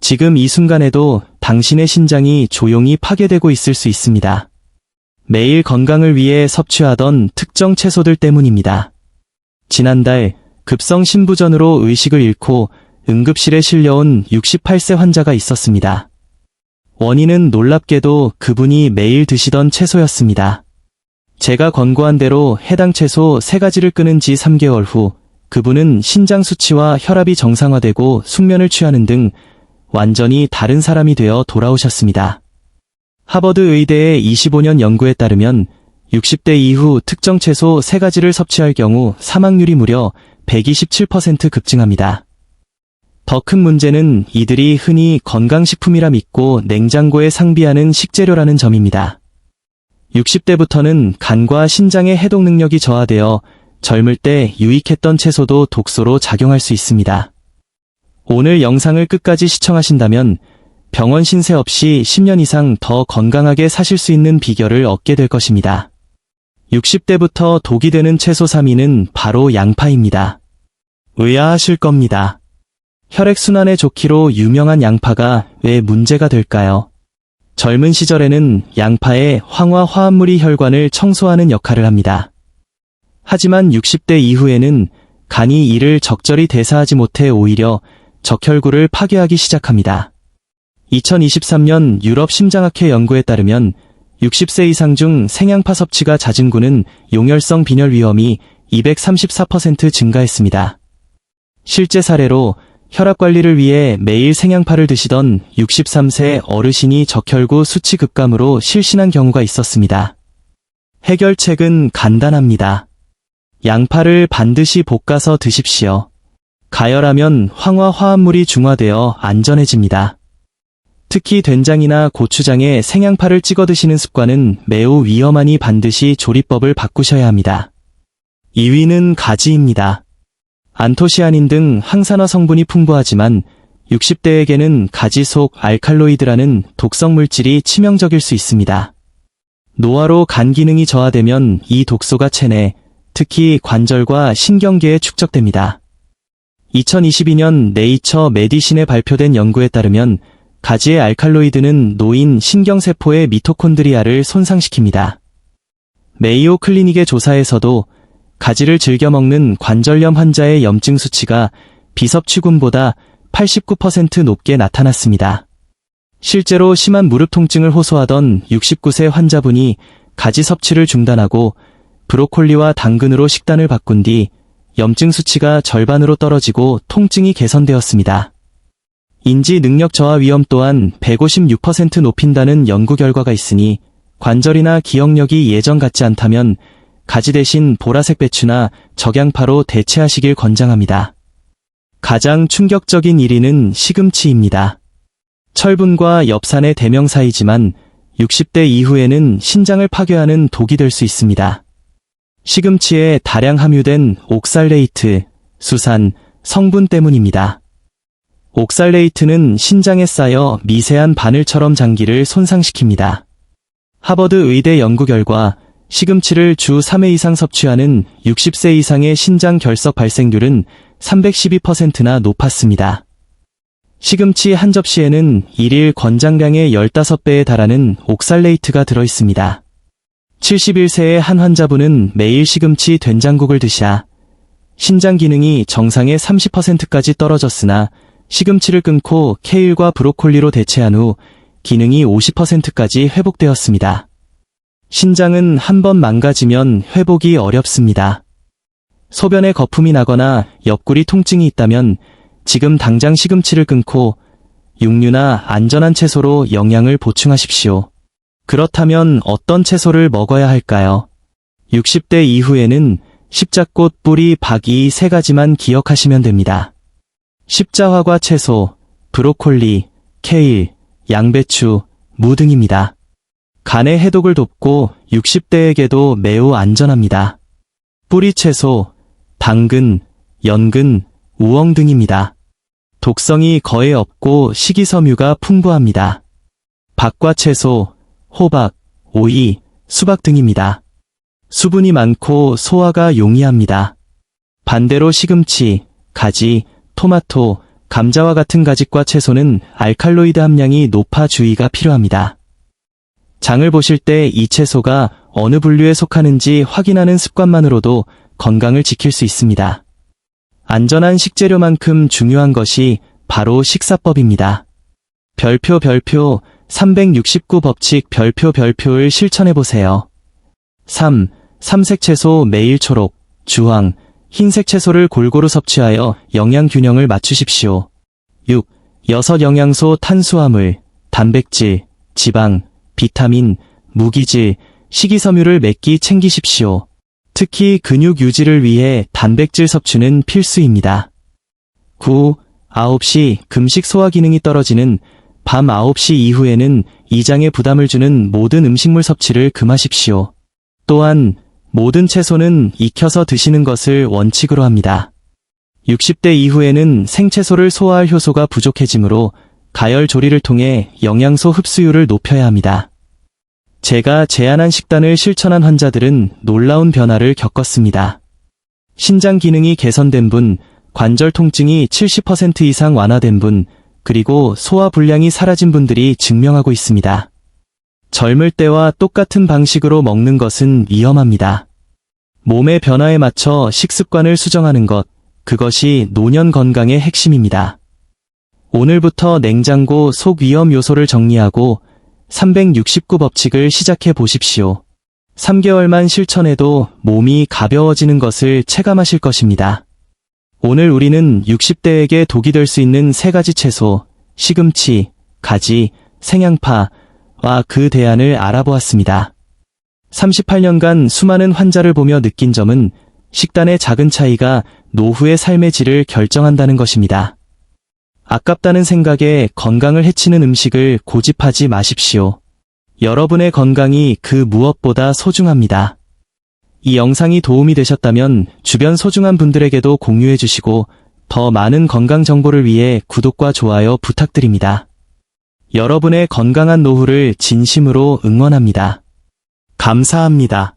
지금 이 순간에도 당신의 신장이 조용히 파괴되고 있을 수 있습니다. 매일 건강을 위해 섭취하던 특정 채소들 때문입니다. 지난달 급성 신부전으로 의식을 잃고 응급실에 실려온 68세 환자가 있었습니다. 원인은 놀랍게도 그분이 매일 드시던 채소였습니다. 제가 권고한 대로 해당 채소 3가지를 끊은 지 3개월 후 그분은 신장 수치와 혈압이 정상화되고 숙면을 취하는 등 완전히 다른 사람이 되어 돌아오셨습니다. 하버드 의대의 25년 연구에 따르면 60대 이후 특정 채소 3가지를 섭취할 경우 사망률이 무려 127% 급증합니다. 더 큰 문제는 이들이 흔히 건강식품이라 믿고 냉장고에 상비하는 식재료라는 점입니다. 60대부터는 간과 신장의 해독 능력이 저하되어 젊을 때 유익했던 채소도 독소로 작용할 수 있습니다. 오늘 영상을 끝까지 시청하신다면 병원 신세 없이 10년 이상 더 건강하게 사실 수 있는 비결을 얻게 될 것입니다. 60대부터 독이 되는 채소 3위는 바로 양파입니다. 의아하실 겁니다. 혈액순환에 좋기로 유명한 양파가 왜 문제가 될까요? 젊은 시절에는 양파의 황화 화합물이 혈관을 청소하는 역할을 합니다. 하지만 60대 이후에는 간이 이를 적절히 대사하지 못해 오히려 적혈구를 파괴하기 시작합니다. 2023년 유럽 심장학회 연구에 따르면 60세 이상 중 생양파 섭취가 잦은 군은 용혈성 빈혈 위험이 234% 증가했습니다. 실제 사례로 혈압 관리를 위해 매일 생양파를 드시던 63세 어르신이 적혈구 수치 급감으로 실신한 경우가 있었습니다. 해결책은 간단합니다. 양파를 반드시 볶아서 드십시오. 가열하면 황화 화합물이 중화되어 안전해집니다. 특히 된장이나 고추장에 생양파를 찍어 드시는 습관은 매우 위험하니 반드시 조리법을 바꾸셔야 합니다. 2위는 가지입니다. 안토시아닌 등 항산화 성분이 풍부하지만 60대에게는 가지 속 알칼로이드라는 독성 물질이 치명적일 수 있습니다. 노화로 간 기능이 저하되면 이 독소가 체내, 특히 관절과 신경계에 축적됩니다. 2022년 네이처 메디신에 발표된 연구에 따르면 가지의 알칼로이드는 노인 신경세포의 미토콘드리아를 손상시킵니다. 메이오 클리닉의 조사에서도 가지를 즐겨 먹는 관절염 환자의 염증 수치가 비섭취군보다 89% 높게 나타났습니다. 실제로 심한 무릎 통증을 호소하던 69세 환자분이 가지 섭취를 중단하고 브로콜리와 당근으로 식단을 바꾼 뒤 염증 수치가 절반으로 떨어지고 통증이 개선되었습니다. 인지 능력 저하 위험 또한 156% 높인다는 연구 결과가 있으니 관절이나 기억력이 예전 같지 않다면 가지 대신 보라색 배추나 적양파로 대체하시길 권장합니다. 가장 충격적인 1위는 시금치입니다. 철분과 엽산의 대명사이지만 60대 이후에는 신장을 파괴하는 독이 될 수 있습니다. 시금치에 다량 함유된 옥살레이트, 수산, 성분 때문입니다. 옥살레이트는 신장에 쌓여 미세한 바늘처럼 장기를 손상시킵니다. 하버드 의대 연구 결과 시금치를 주 3회 이상 섭취하는 60세 이상의 신장 결석 발생률은 312%나 높았습니다. 시금치 한 접시에는 일일 권장량의 15배에 달하는 옥살레이트가 들어있습니다. 71세의 한 환자분은 매일 시금치 된장국을 드시아 신장 기능이 정상의 30%까지 떨어졌으나 시금치를 끊고 케일과 브로콜리로 대체한 후 기능이 50%까지 회복되었습니다. 신장은 한번 망가지면 회복이 어렵습니다. 소변에 거품이 나거나 옆구리 통증이 있다면 지금 당장 시금치를 끊고 육류나 안전한 채소로 영양을 보충하십시오. 그렇다면 어떤 채소를 먹어야 할까요? 60대 이후에는 십자꽃, 뿌리, 박이 3가지만 기억하시면 됩니다. 십자화과 채소, 브로콜리, 케일, 양배추, 무 등입니다. 간의 해독을 돕고 60대에게도 매우 안전합니다. 뿌리 채소, 당근, 연근, 우엉 등입니다. 독성이 거의 없고 식이섬유가 풍부합니다. 박과 채소, 호박, 오이, 수박 등입니다. 수분이 많고 소화가 용이합니다. 반대로 시금치, 가지, 토마토, 감자와 같은 가짓과 채소는 알칼로이드 함량이 높아 주의가 필요합니다. 장을 보실 때 이 채소가 어느 분류에 속하는지 확인하는 습관만으로도 건강을 지킬 수 있습니다. 안전한 식재료만큼 중요한 것이 바로 식사법입니다. 별표 369 법칙 별표를 실천해보세요. 3. 삼색 채소 매일 초록, 주황, 흰색 채소를 골고루 섭취하여 영양 균형을 맞추십시오. 6. 6 영양소 탄수화물, 단백질, 지방, 비타민, 무기질, 식이섬유를 몇 끼 챙기십시오. 특히 근육 유지를 위해 단백질 섭취는 필수입니다. 9. 9시 금식 소화 기능이 떨어지는 밤 9시 이후에는 이장에 부담을 주는 모든 음식물 섭취를 금하십시오. 또한 모든 채소는 익혀서 드시는 것을 원칙으로 합니다. 60대 이후에는 생채소를 소화할 효소가 부족해지므로 가열 조리를 통해 영양소 흡수율을 높여야 합니다. 제가 제안한 식단을 실천한 환자들은 놀라운 변화를 겪었습니다. 신장 기능이 개선된 분, 관절 통증이 70% 이상 완화된 분, 그리고 소화 불량이 사라진 분들이 증명하고 있습니다. 젊을 때와 똑같은 방식으로 먹는 것은 위험합니다. 몸의 변화에 맞춰 식습관을 수정하는 것, 그것이 노년 건강의 핵심입니다. 오늘부터 냉장고 속 위험 요소를 정리하고 369 법칙을 시작해 보십시오. 3개월만 실천해도 몸이 가벼워지는 것을 체감하실 것입니다. 오늘 우리는 60대에게 독이 될 수 있는 3가지 채소, 시금치, 가지, 생양파와 그 대안을 알아보았습니다. 38년간 수많은 환자를 보며 느낀 점은 식단의 작은 차이가 노후의 삶의 질을 결정한다는 것입니다. 아깝다는 생각에 건강을 해치는 음식을 고집하지 마십시오. 여러분의 건강이 그 무엇보다 소중합니다. 이 영상이 도움이 되셨다면 주변 소중한 분들에게도 공유해 주시고 더 많은 건강 정보를 위해 구독과 좋아요 부탁드립니다. 여러분의 건강한 노후를 진심으로 응원합니다. 감사합니다.